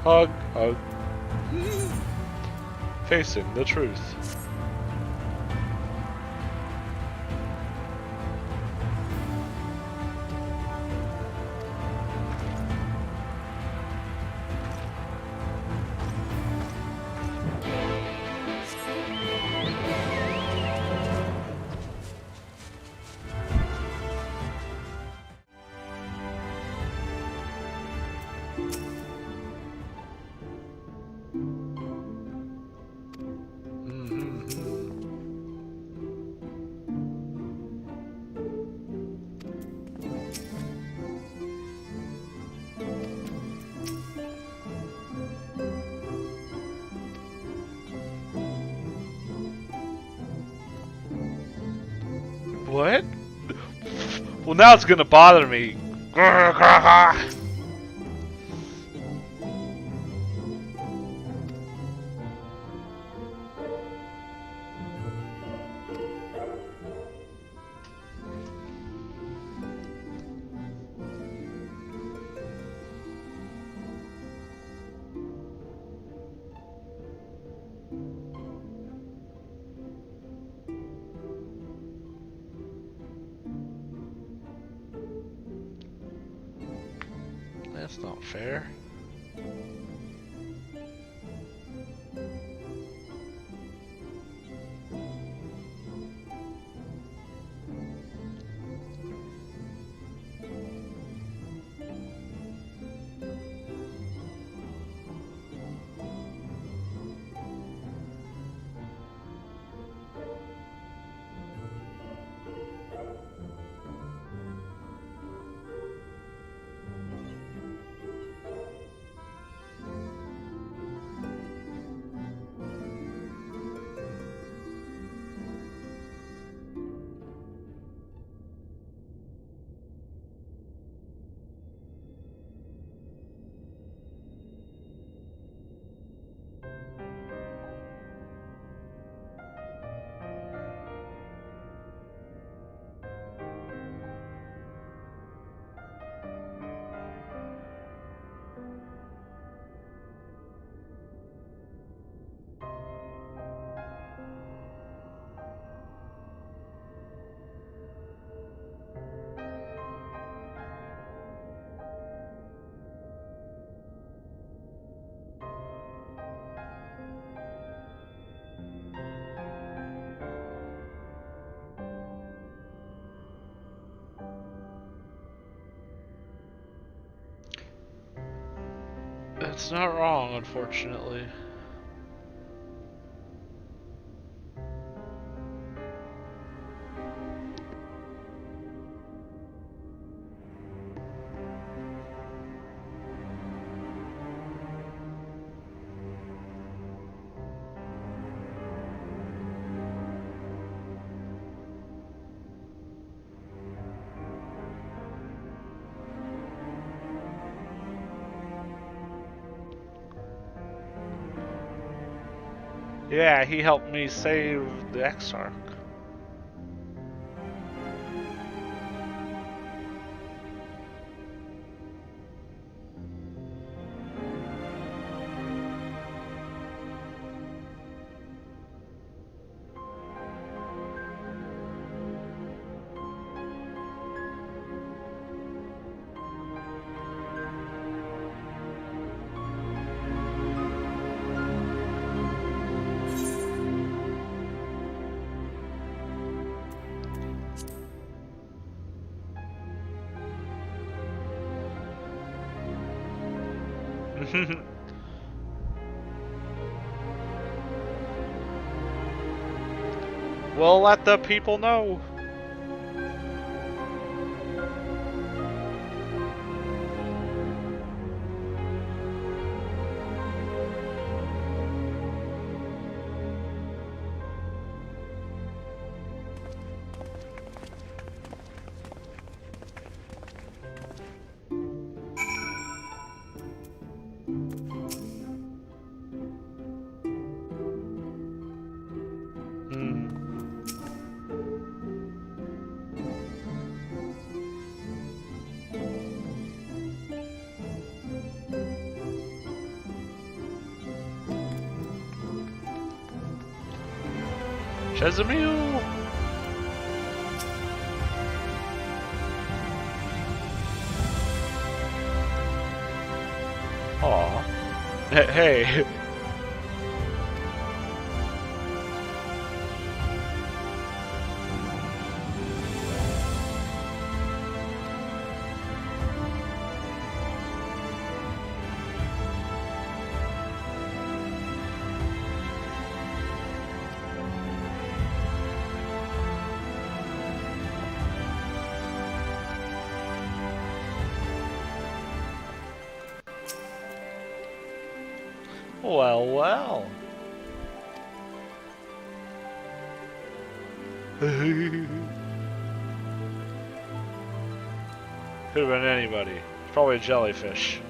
Hug, hug. Facing the truth. What? Well, now it's gonna bother me. That's not fair. It's not wrong, unfortunately. Yeah, he helped me save the Exarch. We'll let the people know. Shazamil! Aw. Hey. Well, well. Could have been anybody. It's probably a jellyfish.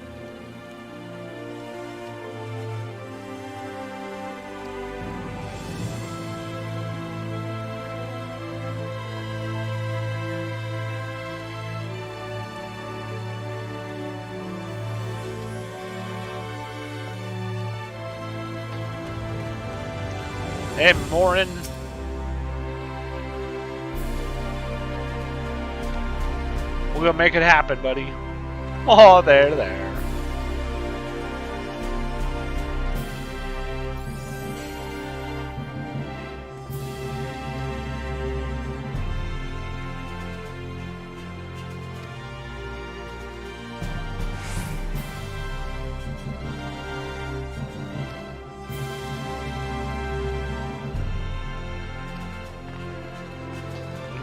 Hey, morning. We're gonna make it happen, buddy. Oh, there.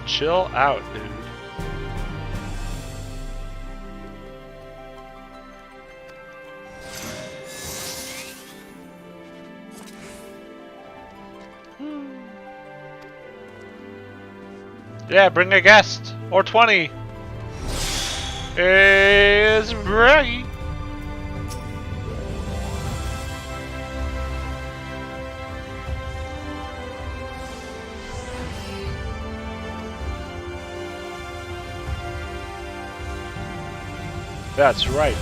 Chill out, dude. Yeah, bring a guest. Or 20. Is right. That's right.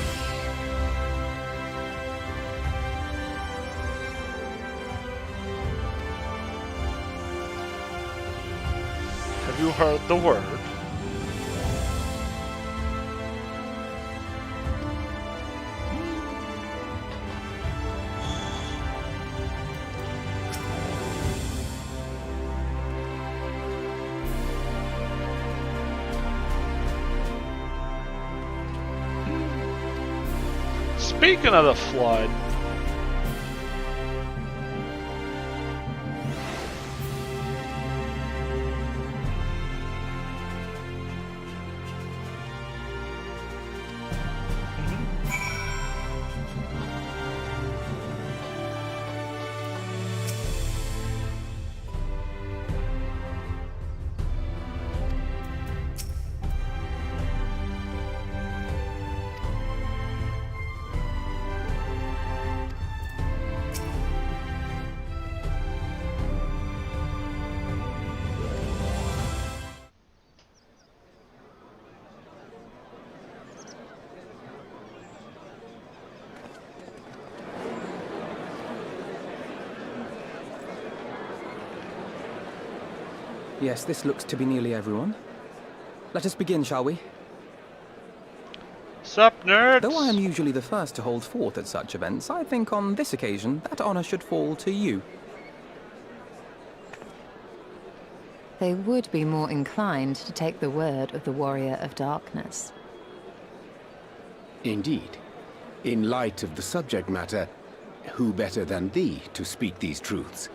Have you heard the word? Speaking of the flood, Yes, this looks to be nearly everyone. Let us begin, shall we? sup, nerds? Though I am usually the first to hold forth at such events, I think on this occasion that honor should fall to you. They would be more inclined to take the word of the Warrior of Darkness. Indeed. In light of the subject matter, who better than thee to speak these truths?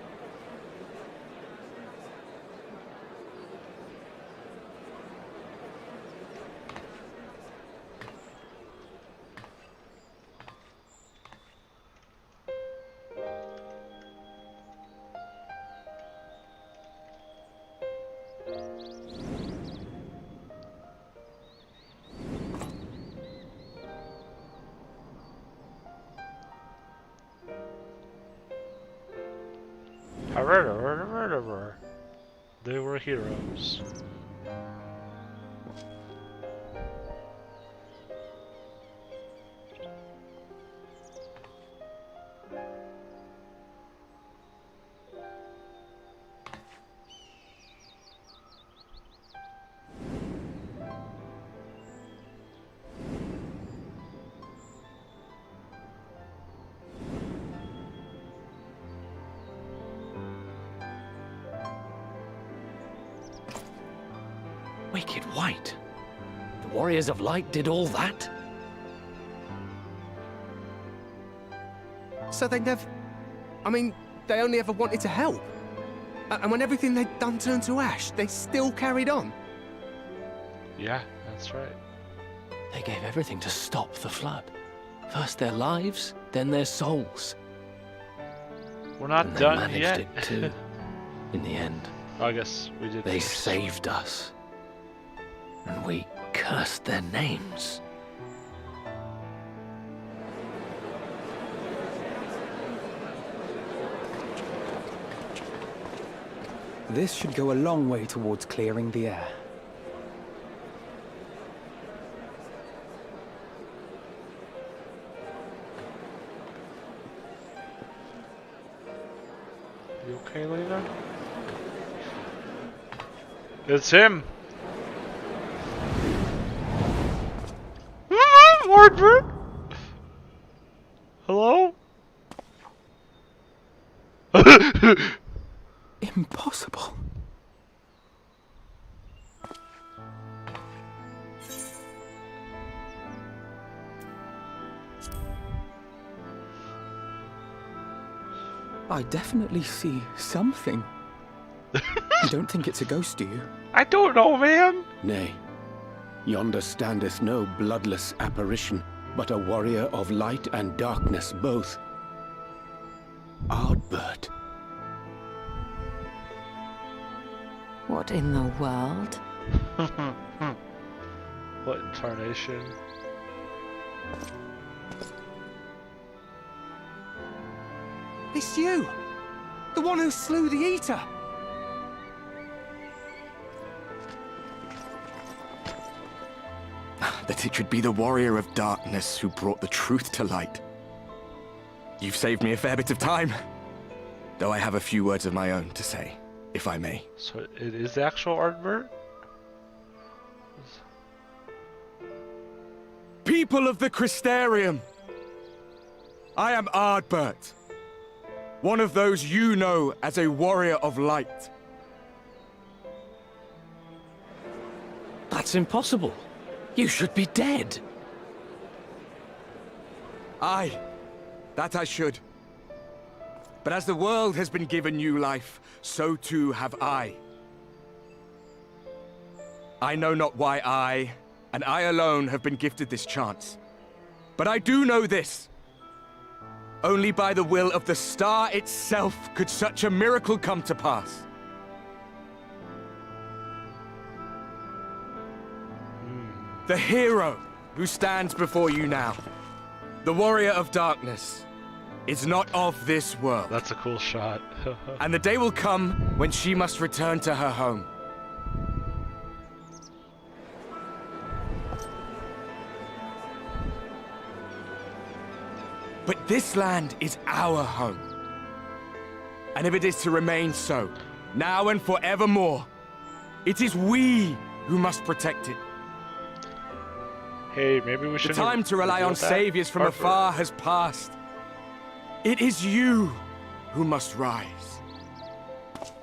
They were heroes. it white. The Warriors of Light did all that? So they never... I mean, they only ever wanted to help. And when everything they'd done turned to ash, they still carried on. Yeah, that's right. They gave everything to stop the flood. First their lives, then their souls. We're not And they done managed yet. it too, in the end. I guess we did. They first. saved us. And we cursed their names. This should go a long way towards clearing the air. You okay, Lena? It's him. Ardbert. Hello? Impossible. I definitely see something. You don't think it's a ghost, do you? I don't know, man. Nay, yonder standeth no bloodless apparition, but a warrior of light and darkness both. Ardbert. What in the world? What incarnation? It's you! The one who slew the Eater! That it should be the warrior of darkness who brought the truth to light. You've saved me a fair bit of time, though I have a few words of my own to say, if I may. So it is the actual Ardbert? People of the Crystarium! I am Ardbert, one of those you know as a warrior of light. That's impossible. You should be dead. Aye, that I should. But as the world has been given new life, so too have I. I know not why I, and I alone, have been gifted this chance. But I do know this. Only by the will of the star itself could such a miracle come to pass. The hero who stands before you now, the warrior of darkness, is not of this world. That's a cool shot. And the day will come when she must return to her home. But this land is our home. And if it is to remain so, now and forevermore, it is we who must protect it. Hey, maybe we The should. time to rely on saviors from afar has passed. It is you who must rise.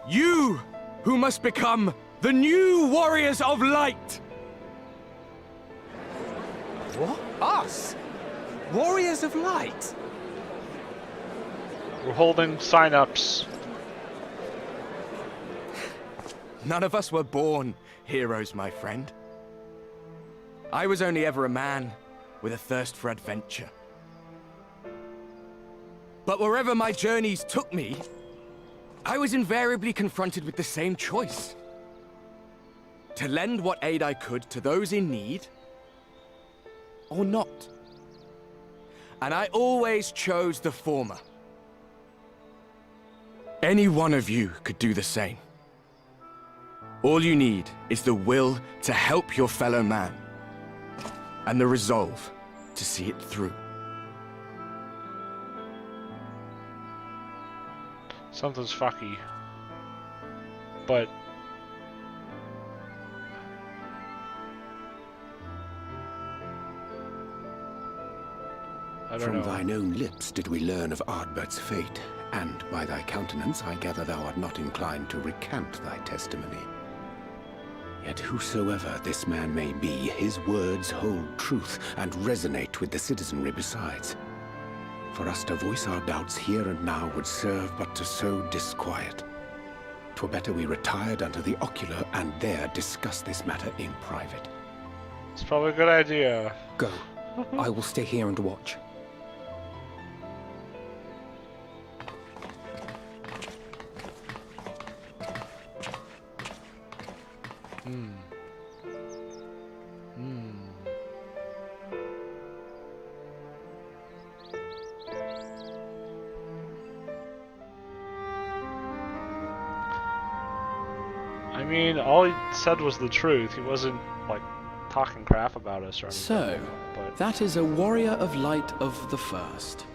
You who must become the new warriors of light. What? Us? Warriors of Light? We're holding sign-ups. None of us were born heroes, my friend. I was only ever a man with a thirst for adventure. But wherever my journeys took me, I was invariably confronted with the same choice. To lend what aid I could to those in need, or not. And I always chose the former. Any one of you could do the same. All you need is the will to help your fellow man, and the resolve to see it through. Something's fucky. But I don't From know. thine own lips did we learn of Ardbert's fate, and by thy countenance I gather thou art not inclined to recant thy testimony. Yet whosoever this man may be, his words hold truth and resonate with the citizenry besides. For us to voice our doubts here and now would serve but to sow disquiet. 'Twere better we retired unto the ocular and there discuss this matter in private. It's probably a good idea. Go. I will stay here and watch. I mean, all he said was the truth. He wasn't, like, talking crap about us or anything. So, But that is a warrior of light of the first.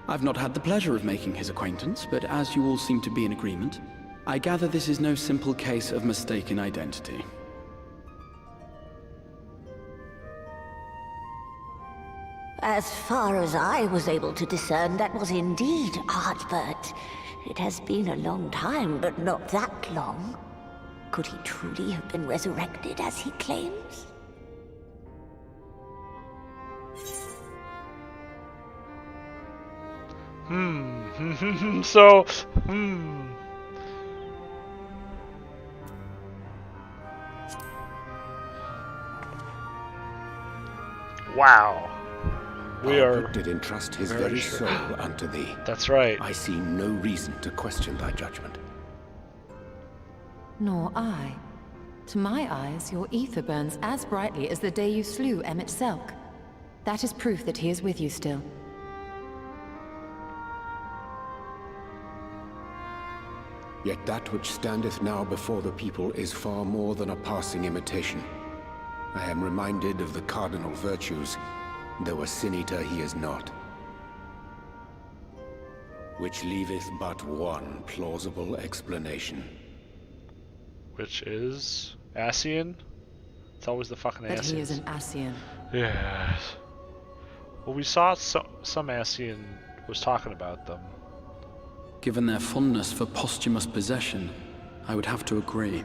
I've not had the pleasure of making his acquaintance, but as you all seem to be in agreement, I gather this is no simple case of mistaken identity. As far as I was able to discern, that was indeed Ardbert. It has been a long time, but not that long. Could he truly have been resurrected as he claims? So, Wow. We are... Ardbert did entrust his very very sure. soul unto thee. That's right. I see no reason to question thy judgment. Nor I. To my eyes, your ether burns as brightly as the day you slew Emmett Selk. That is proof that he is with you still. Yet that which standeth now before the people is far more than a passing imitation. I am reminded of the cardinal virtues, though a sin-eater he is not. Which leaveth but one plausible explanation. Which is... Ascian? It's always the fucking That he is Ascians. an Ascian. Yes. Well, we saw some Ascian was talking about them. Given their fondness for posthumous possession, I would have to agree.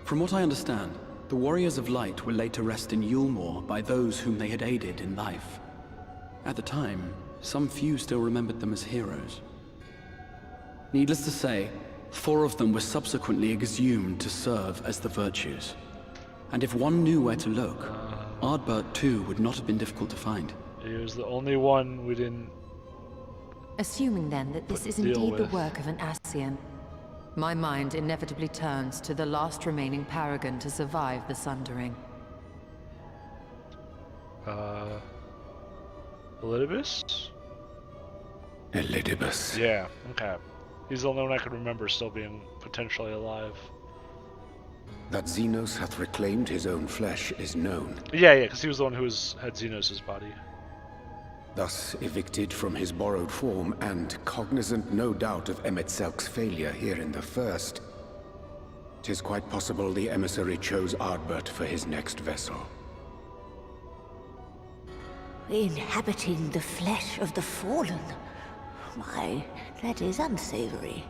From what I understand, the Warriors of Light were laid to rest in Yulmore by those whom they had aided in life. At the time, some few still remembered them as heroes. Needless to say, 4 of them were subsequently exhumed to serve as the Virtues. And if one knew where to look, Ardbert too would not have been difficult to find. He was the only one we didn't... Assuming then that this is deal indeed the with. work of an Ascian, my mind inevitably turns to the last remaining paragon to survive the Sundering. Elidibus? Elidibus. Yeah, okay. He's the only one I can remember still being potentially alive. That Xenos hath reclaimed his own flesh is known. Yeah, because he was the one who had Xenos' body. Thus evicted from his borrowed form and cognizant no doubt of Emmett Selk's failure here in the first, 'tis quite possible the emissary chose Ardbert for his next vessel. Inhabiting the flesh of the fallen. Why, that is unsavory.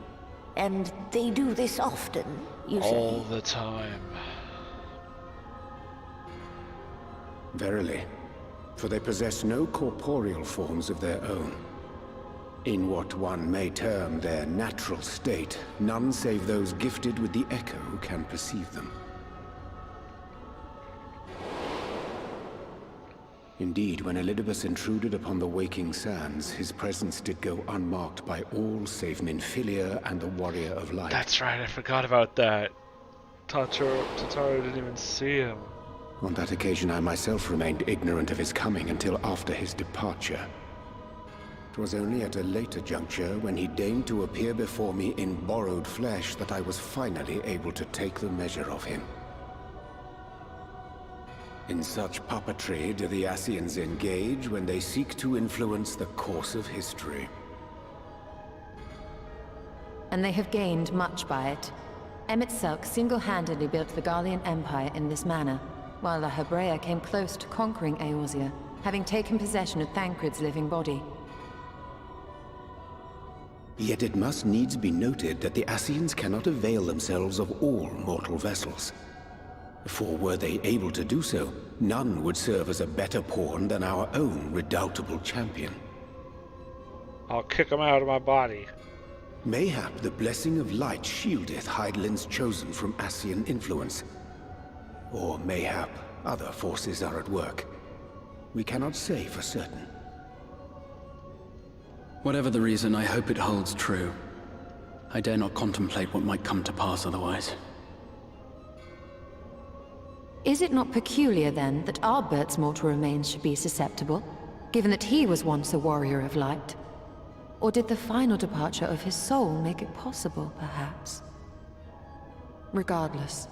And they do this often, you All say? the time. Verily, for they possess no corporeal forms of their own. In what one may term their natural state, none save those gifted with the echo can perceive them. Indeed, when Elidibus intruded upon the waking sands, his presence did go unmarked by all save Minfilia and the Warrior of Light. That's right, I forgot about that. Tataru didn't even see him. On that occasion, I myself remained ignorant of his coming until after his departure. It was only at a later juncture, when he deigned to appear before me in borrowed flesh, that I was finally able to take the measure of him. In such puppetry do the Ascians engage when they seek to influence the course of history. And they have gained much by it. Emmett Selk single-handedly built the Garlean Empire in this manner, while the Hebrea came close to conquering Eorzea, having taken possession of Thancred's living body. Yet it must needs be noted that the Ascians cannot avail themselves of all mortal vessels. For were they able to do so, none would serve as a better pawn than our own redoubtable champion. I'll kick him out of my body. Mayhap the blessing of light shieldeth Hydaelyn's chosen from Ascian influence. Or mayhap other forces are at work. We cannot say for certain. Whatever the reason, I hope it holds true. I dare not contemplate what might come to pass otherwise. Is it not peculiar, then, that Ardbert's mortal remains should be susceptible, given that he was once a warrior of light? Or did the final departure of his soul make it possible, perhaps? Regardless,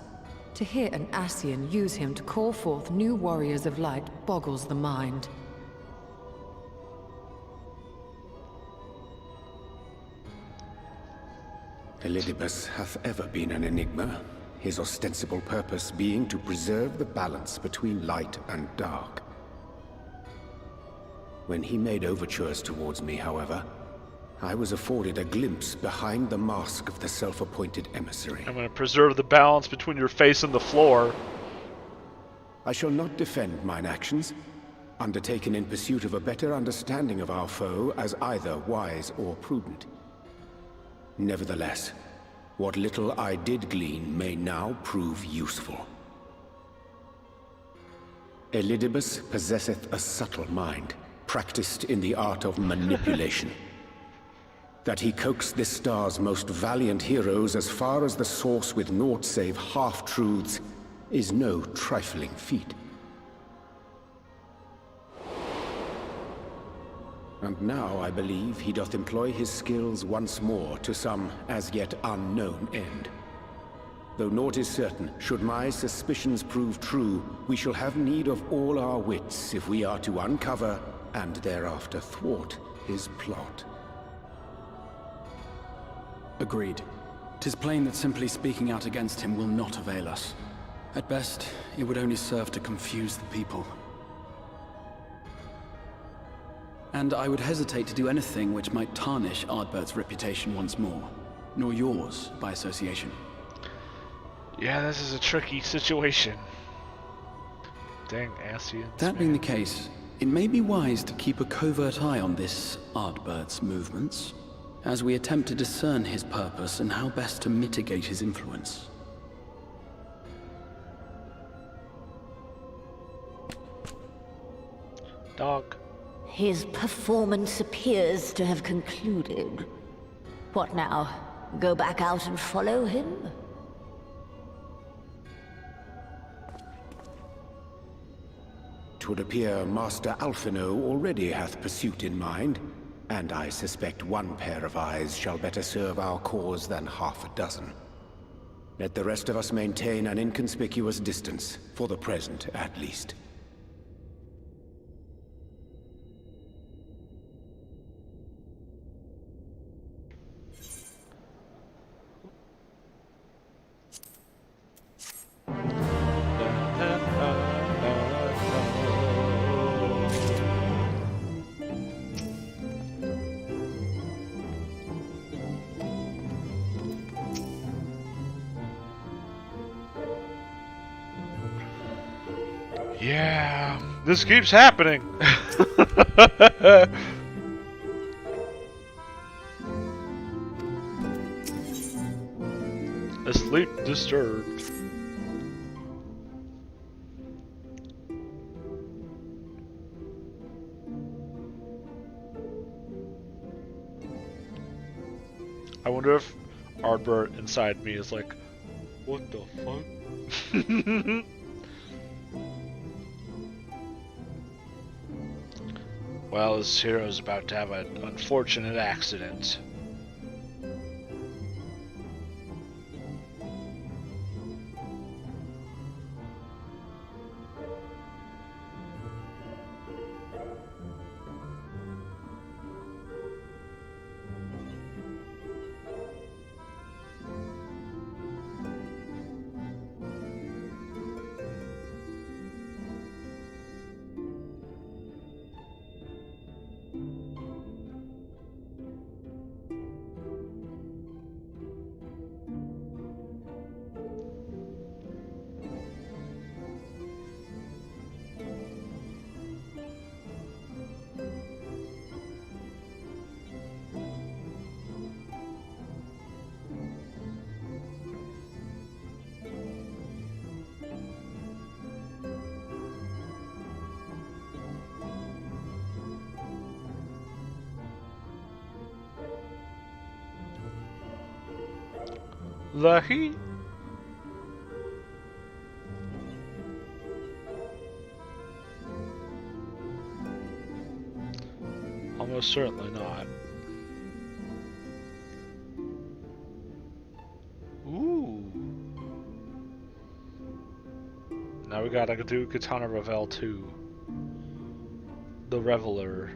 to hear an Ascian use him to call forth new warriors of light boggles the mind. Elidibus hath ever been an enigma, his ostensible purpose being to preserve the balance between light and dark. When he made overtures towards me, however, I was afforded a glimpse behind the mask of the self-appointed emissary. I'm going to preserve the balance between your face and the floor. I shall not defend mine actions, undertaken in pursuit of a better understanding of our foe as either wise or prudent. Nevertheless, what little I did glean may now prove useful. Elidibus possesseth a subtle mind, practiced in the art of manipulation. That he coaxed this star's most valiant heroes as far as the source with naught save half-truths is no trifling feat. And now I believe he doth employ his skills once more to some as yet unknown end. Though naught is certain, should my suspicions prove true, we shall have need of all our wits if we are to uncover and thereafter thwart his plot. Agreed. 'Tis plain that simply speaking out against him will not avail us. At best, it would only serve to confuse the people. And I would hesitate to do anything which might tarnish Ardbert's reputation once more, nor yours by association. Yeah, this is a tricky situation. Dang Ascians. That being the case, it may be wise to keep a covert eye on this Ardbert's movements, as we attempt to discern his purpose and how best to mitigate his influence. Dog. His performance appears to have concluded. What now? Go back out and follow him? Twould appear Master Alphino already hath pursuit in mind, and I suspect one pair of eyes shall better serve our cause than half a dozen. Let the rest of us maintain an inconspicuous distance, for the present at least. Yeah, this keeps happening. Asleep disturbed. I wonder if Ardbert inside me is like, what the fuck? Well, this hero's about to have an unfortunate accident. The heat. Almost certainly not. Ooh. Now we gotta do Katana Revel 2. The Reveler.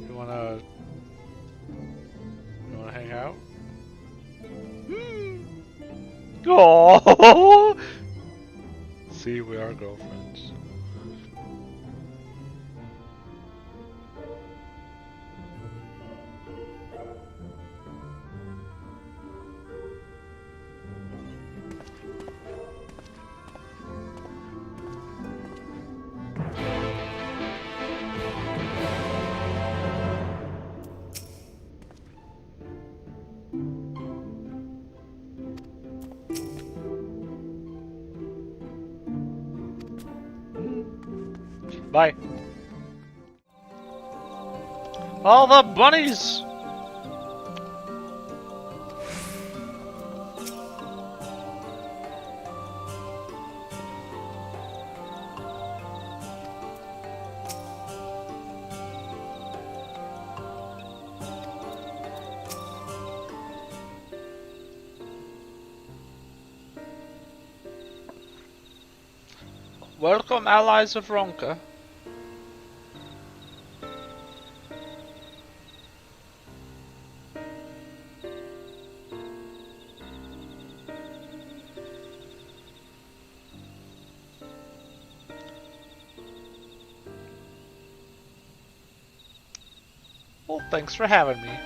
You wanna hang out? Oh! See, we are girlfriends. Bye. All the bunnies! Welcome, allies of Ronka. Well, thanks for having me.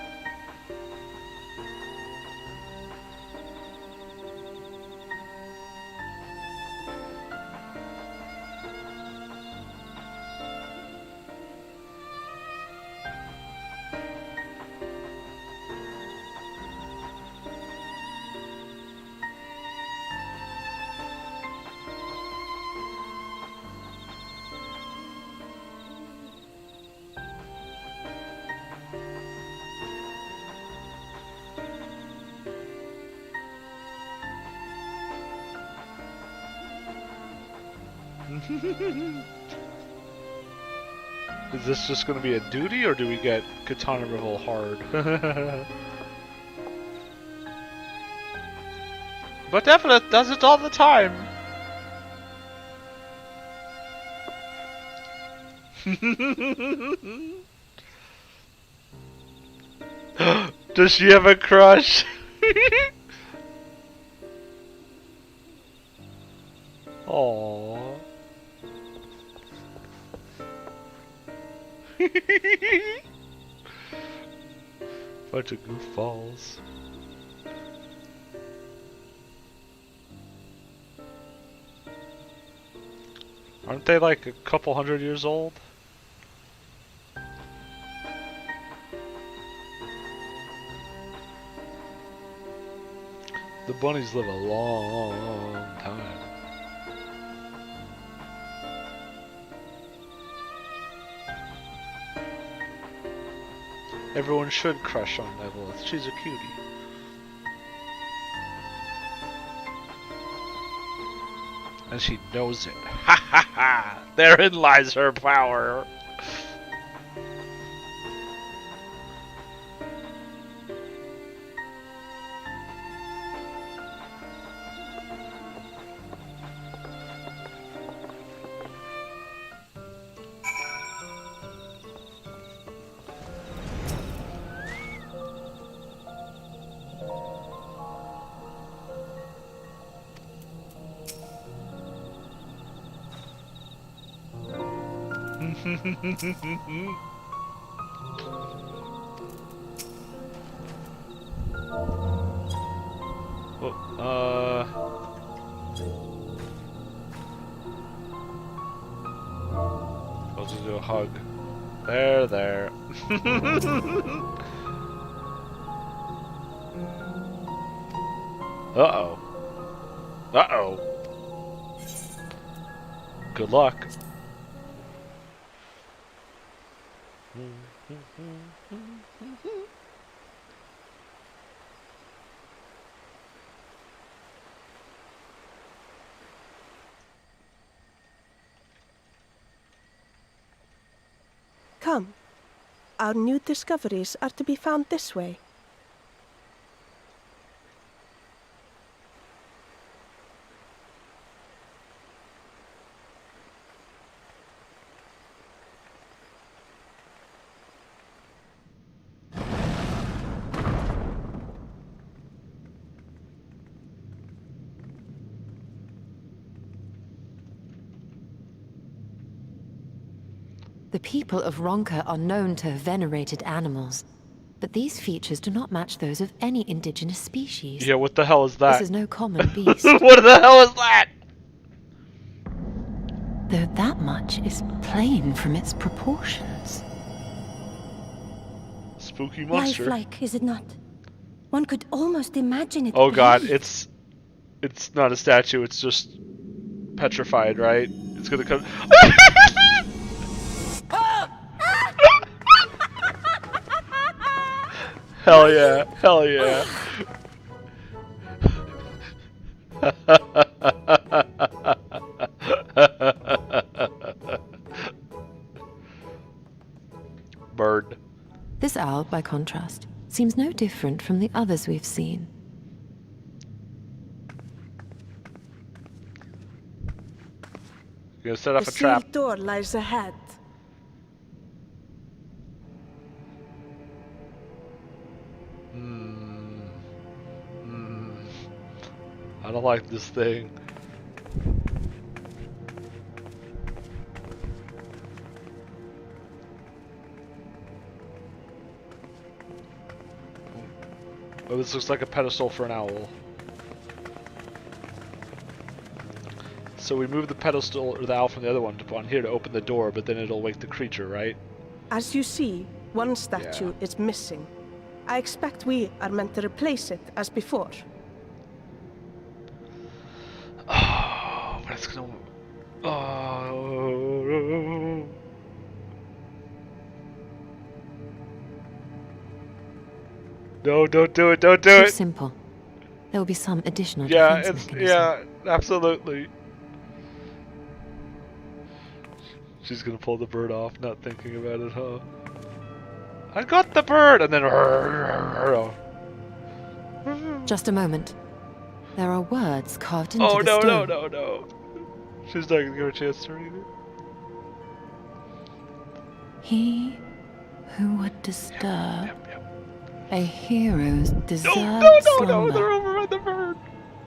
Is this just gonna be a duty, or do we get Katana Revel hard? But Evelyth does it all the time! Does she have a crush? Aww. Bunch of goofballs. Aren't they like a couple 100 years old? The bunnies live a long time. Everyone should crush on Evelyth. She's a cutie. And she knows it. Ha ha ha! Therein lies her power. Supposed to do a hug. There. Uh-oh. Good luck. Come. Our new discoveries are to be found this way. The people of Ronka are known to have venerated animals, but these features do not match those of any indigenous species. Yeah, what the hell is that? This is no common beast. What the hell is that? Though that much is plain from its proportions. Spooky monster. Lifelike, is it not? One could almost imagine it. Oh god, breathe. it's not a statue, it's just petrified, right? It's gonna come. Hell yeah, hell yeah. Bird. This owl, by contrast, seems no different from the others we've seen. You're gonna set off The a trap. sealed door lies ahead. I don't like this thing. Oh, this looks like a pedestal for an owl. So we move the pedestal or the owl from the other one to on here to open the door, but then it'll wake the creature, right? As you see, one statue is missing. I expect we are meant to replace it as before. Oh, but it's gonna. Oh. No, don't do it! Don't do Too it! simple. There will be some additional Yeah, defense it's mechanism. absolutely. She's gonna pull the bird off, not thinking about it, huh? I got the bird, and then. Just a moment. There are words carved into Oh the no stone. no! She's not gonna give her a chance to read it. He who would disturb a hero's deserved No! slumber They're over by the bird.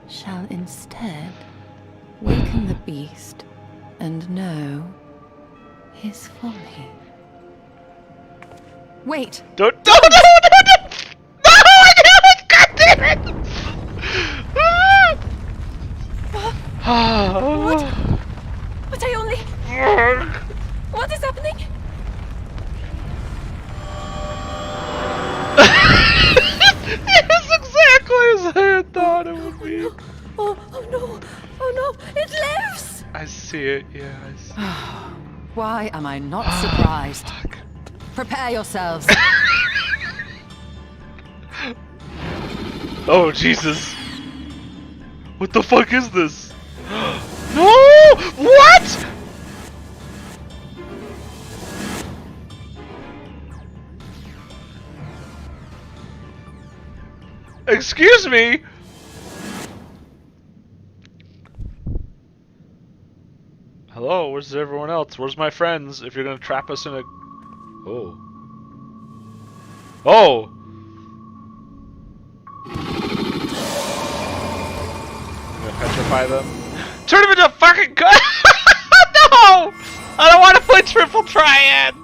shall instead waken the beast and know his folly. Wait! Don't! No! God damn it! What? But I only... What is happening? It's exactly as I had thought it would be. Oh no! Oh no! It lives! I see it, yeah, I see. Why am I not surprised? Fuck. Prepare yourselves. Oh, Jesus. What the fuck is this? No! What? Excuse me? Hello, where's everyone else? Where's my friends? If you're gonna trap us in a... Oh. Oh! I'm gonna petrify them. Turn them into a fucking gun! No! I don't want to play triple triad!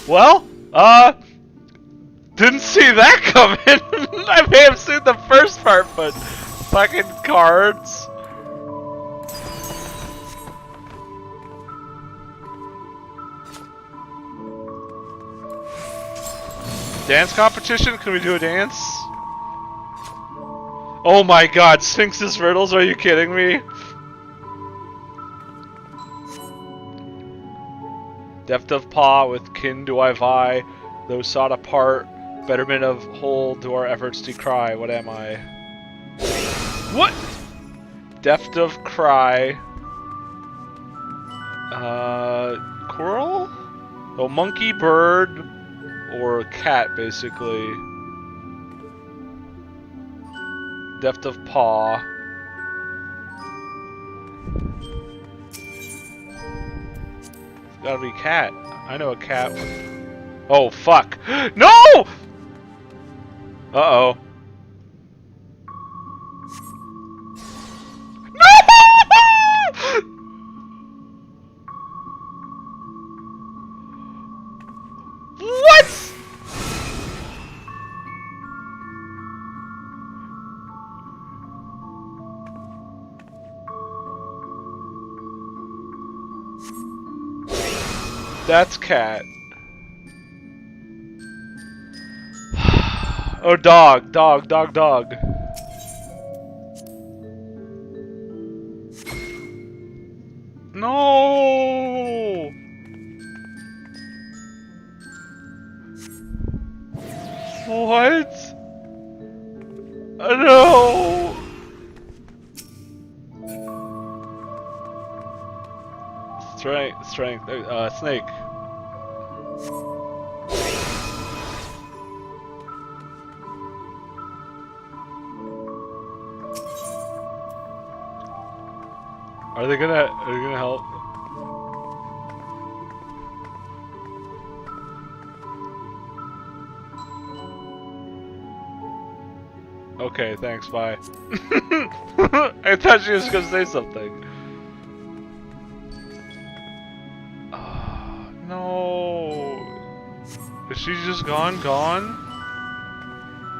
Well, didn't see that coming. I may have seen the first part, but fucking cards. Dance competition? Can we do a dance? Oh my god, Sphinx's riddles, are you kidding me? Deft of paw with kin do I vie, though sought apart, betterment of whole do our efforts decry. What am I? What? Deft of cry. Coral? Oh, monkey, bird, or cat, basically. Deft of paw. It's gotta be cat. I know a cat. Oh, fuck. No! Uh-oh. What? That's cat. Oh, dog, dog, dog, dog. No! What? No! Strength, snake. Are they gonna help? Okay, thanks, bye. I thought she was gonna say something. No. Is she just gone?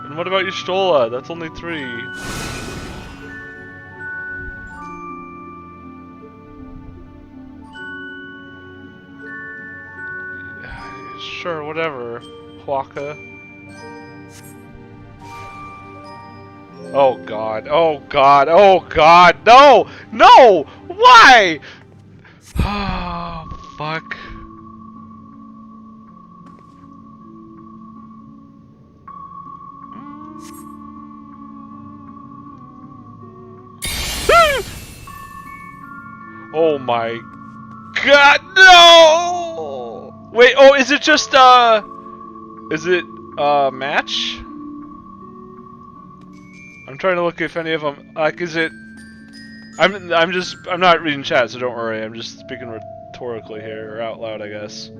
And what about Y'shtola? That's only 3. Sure, whatever. Huaka. Oh god, oh god, oh god, no! No! Why? Oh, fuck. Oh my god, no! Wait, oh, is it just, match? I'm trying to look if any of them, like, is it... I'm not reading chat, so don't worry, I'm just speaking rhetorically here, or out loud, I guess.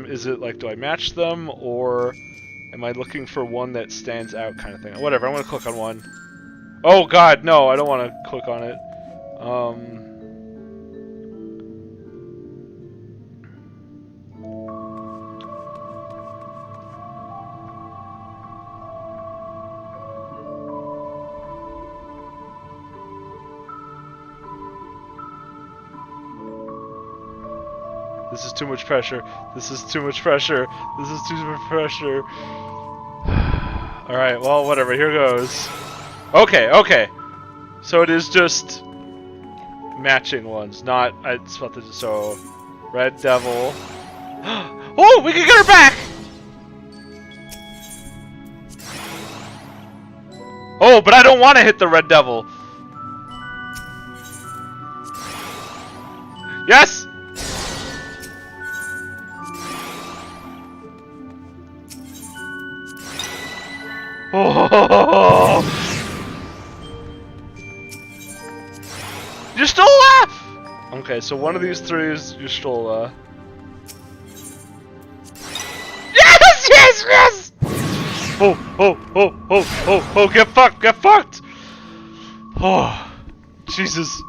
Is it, like, do I match them, or am I looking for one that stands out kind of thing? Whatever, I'm gonna click on one. Oh god, no, I don't want to click on it. This is too much pressure. This is too much pressure. This is too much pressure. Alright, well, whatever. Here goes. Okay, okay. So it is just matching ones, not... So, Red Devil. Oh, we can get her back! Oh, but I don't want to hit the Red Devil. Yes! Oh! Y'shtola! Okay, so one of these 3 is Y'shtola. Yes! Yes! Yes! Oh! Oh! Oh! Oh! Oh! Oh! Get fucked! Get fucked! Oh! Jesus!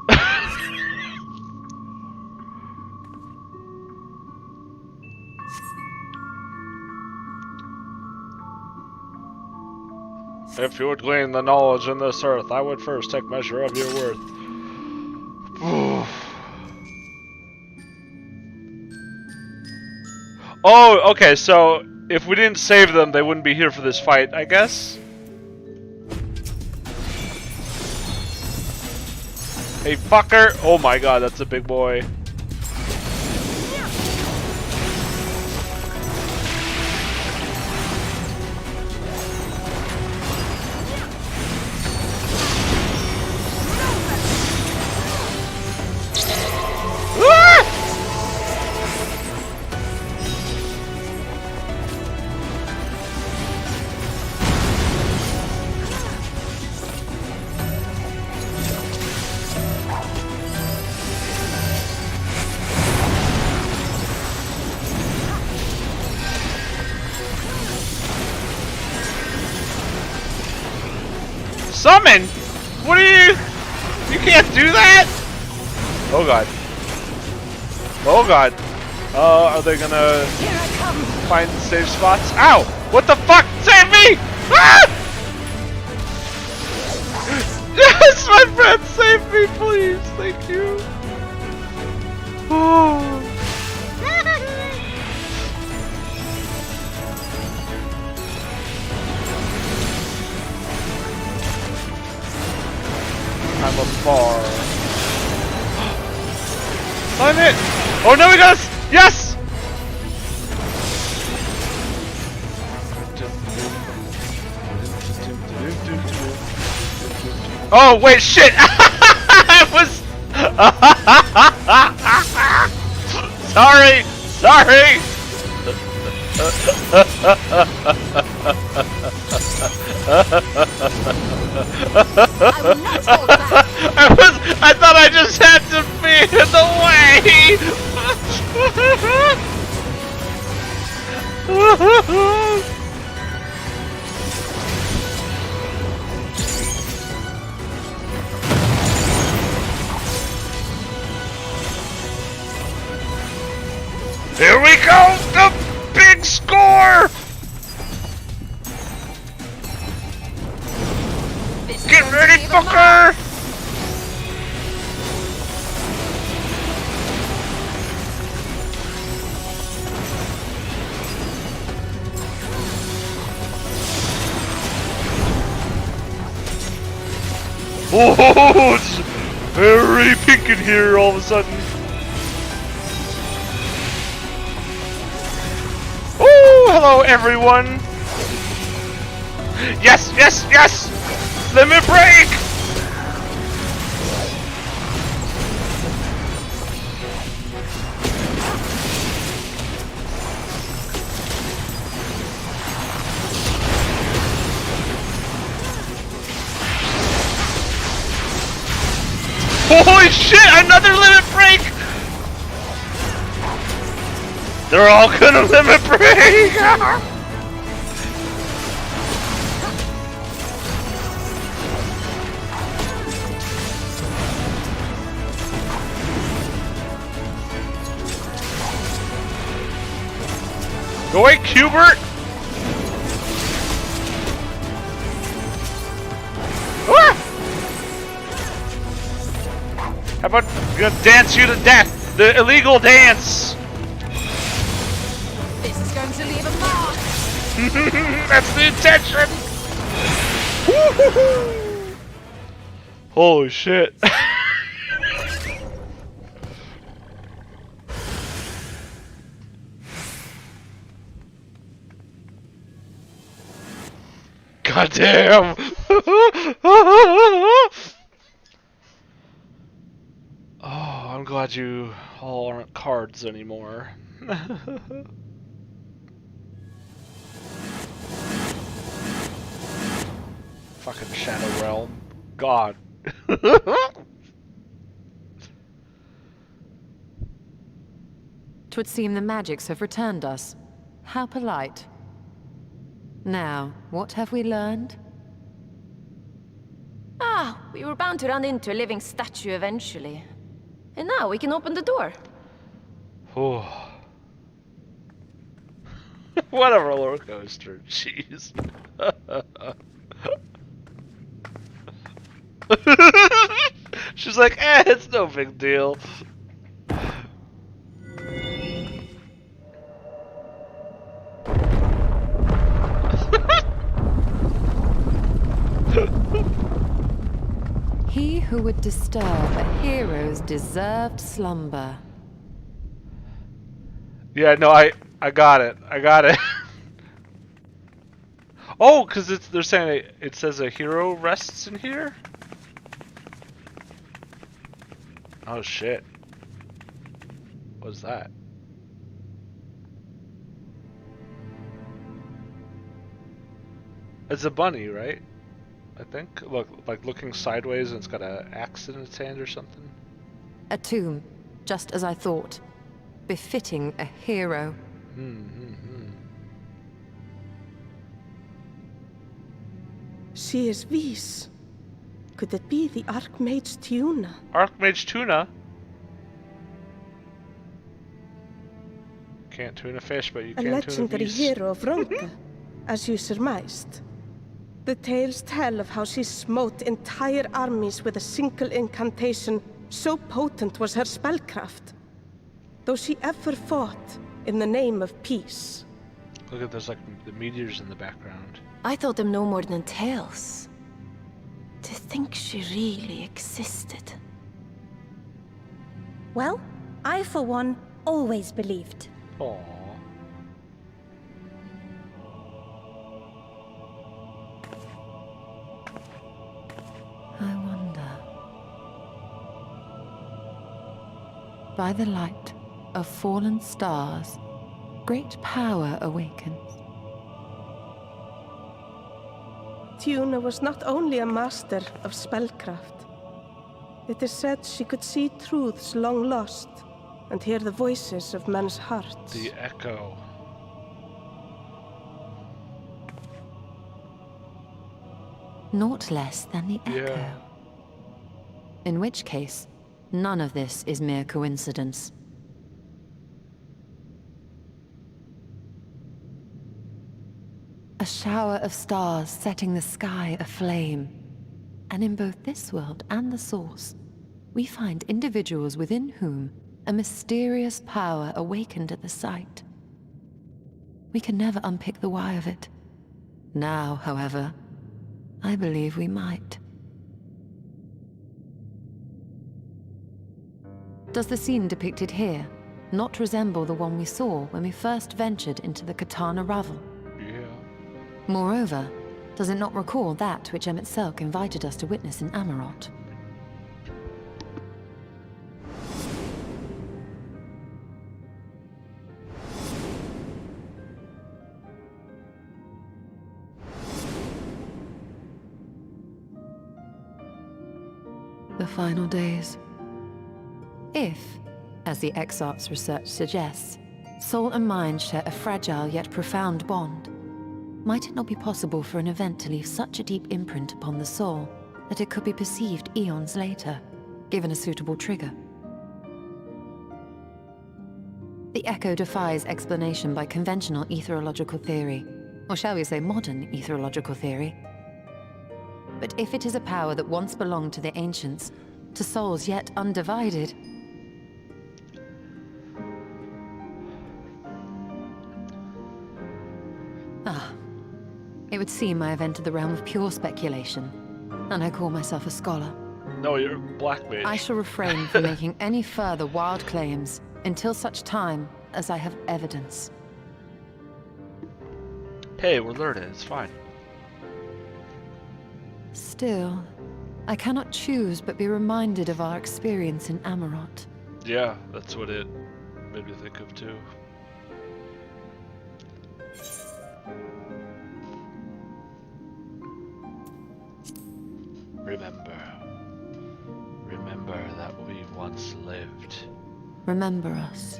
If you would glean the knowledge in this earth, I would first take measure of your worth. Oh, okay, so if we didn't save them, they wouldn't be here for this fight, I guess? Hey, fucker! Oh my god, that's a big boy. Summon? What are you? You can't do that? Oh god. Oh god. Are they gonna find safe spots? Ow! What the fuck? Save me! Ah! Yes, my friend, save me, please. Thank you. Oh. I'm a bar. Climb it! Oh no, we got us! Yes! Oh wait, shit! I was. Sorry, sorry. I thought I just had to be in the way. Here we go! The big score! Get ready, fucker! Oh, it's very pink in here all of a sudden. Oh, hello everyone. Yes, yes, yes! Limit break! Holy shit, another limit break! They're all gonna limit break! Go away, Qbert! Ah! How about I'm gonna dance you to death? The illegal dance! This is going to leave a mark! That's the intention! Holy shit. God damn! Oh, I'm glad you all aren't cards anymore. Fucking Shadow Realm. God. Twould seem the magics have returned us. How polite. Now, what have we learned? Ah, we were bound to run into a living statue eventually. And now we can open the door. Oh. What a roller coaster. Jeez. She's like, it's no big deal. He who would disturb a hero's deserved slumber. Yeah, no, I got it. I got it. Oh, because they're saying it says a hero rests in here? Oh shit. What's that? It's a bunny, right? I think. Look, like looking sideways and it's got an axe in its hand or something. A tomb, just as I thought. Befitting a hero. She is Vys. Could it be the Archmage Tuna? Archmage Tuna? Can't tune a fish, but you A can tune a legendary beast. hero of Ronka, as you surmised. The tales tell of how she smote entire armies with a single incantation, so potent was her spellcraft. Though she ever fought in the name of peace. Look at those, like, the meteors in the background. I thought them no more than tales. To think she really existed. Well, I, for one, always believed. Aww. I wonder. By the light of fallen stars, great power awakens. Tuna was not only a master of spellcraft. It is said she could see truths long lost and hear the voices of men's hearts. The echo. Naught less than the echo. Yeah. In which case, none of this is mere coincidence. A shower of stars setting the sky aflame. And in both this world and the Source, we find individuals within whom a mysterious power awakened at the sight. We can never unpick the why of it. Now, however, I believe we might. Does the scene depicted here not resemble the one we saw when we first ventured into the Katana Ravel? Yeah. Moreover, does it not recall that which Emmett Selk invited us to witness in Amarot? The final days. If, as the Exarch's research suggests, soul and mind share a fragile yet profound bond, might it not be possible for an event to leave such a deep imprint upon the soul that it could be perceived eons later, given a suitable trigger? The echo defies explanation by conventional etherological theory, or shall we say modern etherological theory. But if it is a power that once belonged to the ancients, to souls yet undivided, it would seem I have entered the realm of pure speculation, and I call myself a scholar. No, you're a black mage. I shall refrain from making any further wild claims until such time as I have evidence. Hey, we're learning, it's fine. Still, I cannot choose but be reminded of our experience in Amarot. Yeah, that's what it made me think of too. Remember that we once lived. Remember us.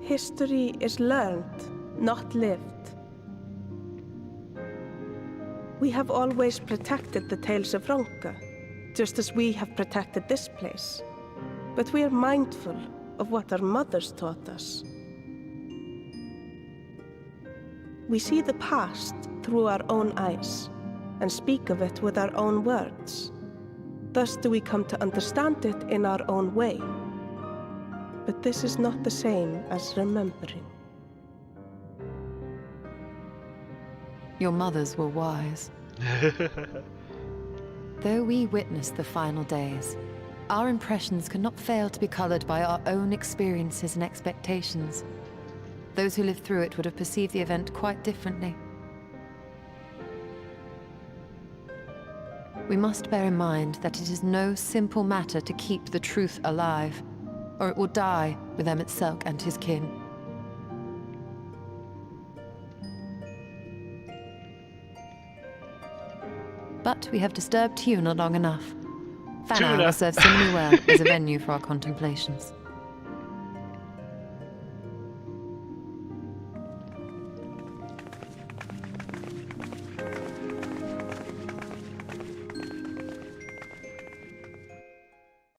History is learned, not lived. We have always protected the tales of Ronka, just as we have protected this place. But we are mindful of what our mothers taught us. We see the past through our own eyes, and speak of it with our own words. Thus do we come to understand it in our own way. But this is not the same as remembering. Your mothers were wise. Though we witnessed the final days, our impressions cannot fail to be colored by our own experiences and expectations. Those who lived through it would have perceived the event quite differently. We must bear in mind that it is no simple matter to keep the truth alive, or it will die with Emmett Selk and his kin. But we have disturbed Tuna long enough. Fannar will serve Simony well as a venue for our contemplations.